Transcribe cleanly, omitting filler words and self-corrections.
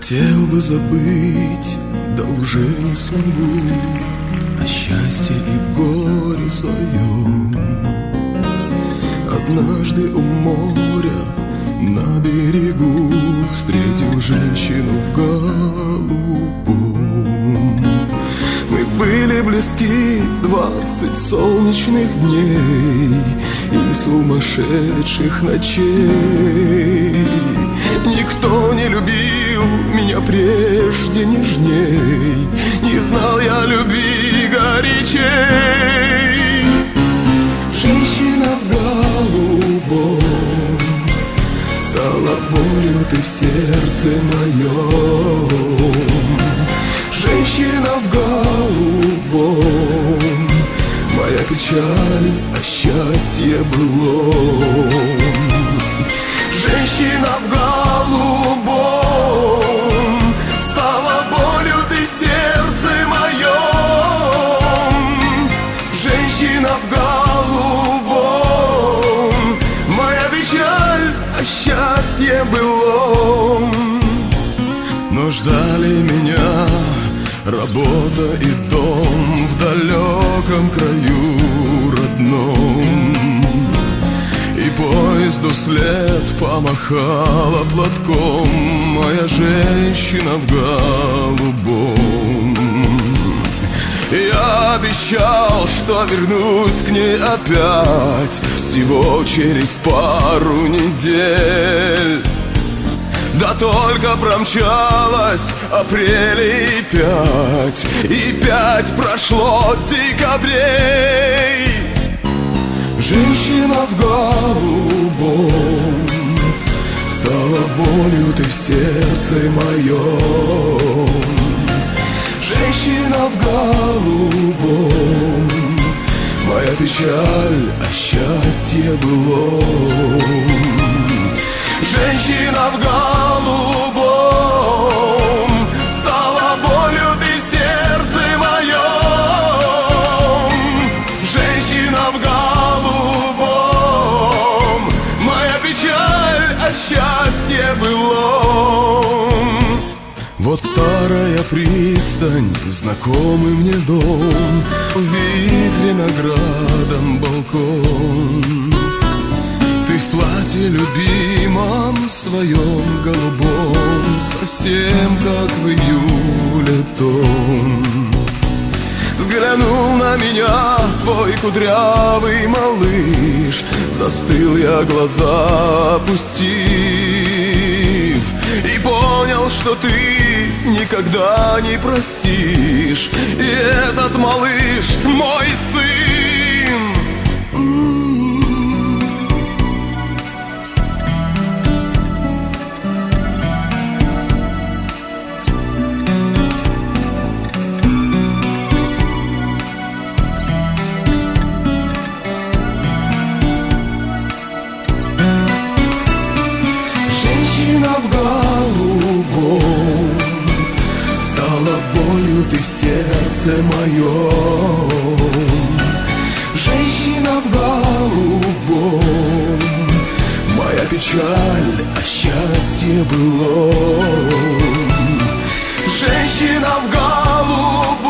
Хотел бы забыть, да уже не смогу о счастье и горе своем. Однажды у моря на берегу встретил женщину в голубом. Мы были близки 20 солнечных дней и сумасшедших ночей. Никто не любил меня прежде нежней, не знал я любви горячей. Женщина в голубом стала болью ты в сердце моем. Женщина в голубом, моя печаль, а счастье былом. Женщина в голубом стала болью ты в сердце моем. Женщина в голубом, моя печаль, а счастье былом. Но ждали меня работа и дом в далеком краю родном. И поезду след помахала платком моя женщина в голубом. Я обещал, что вернусь к ней опять всего через пару недель. Да только промчалось апрель и пять прошло декабрей. Женщина в голубом стала болью ты в сердце моем. Женщина в голубом, моя печаль, а счастье былом. Женщина в голубом стала болью ты в сердце моем. Женщина в голубом, моя печаль, а счастье былом. Вот старая пристань, знакомый мне дом, вид виноградом балкон. Ты в платье любимом своем голубом, совсем как в июле том. Взглянул на меня твой кудрявый малыш, застыл я, глаза опустив, и понял, что ты никогда не простишь. И этот малыш мой сын. Женщина в голубом стала болью ты в сердце моем. Женщина в голубом, моя печаль, а счастье былом. Женщина в голубом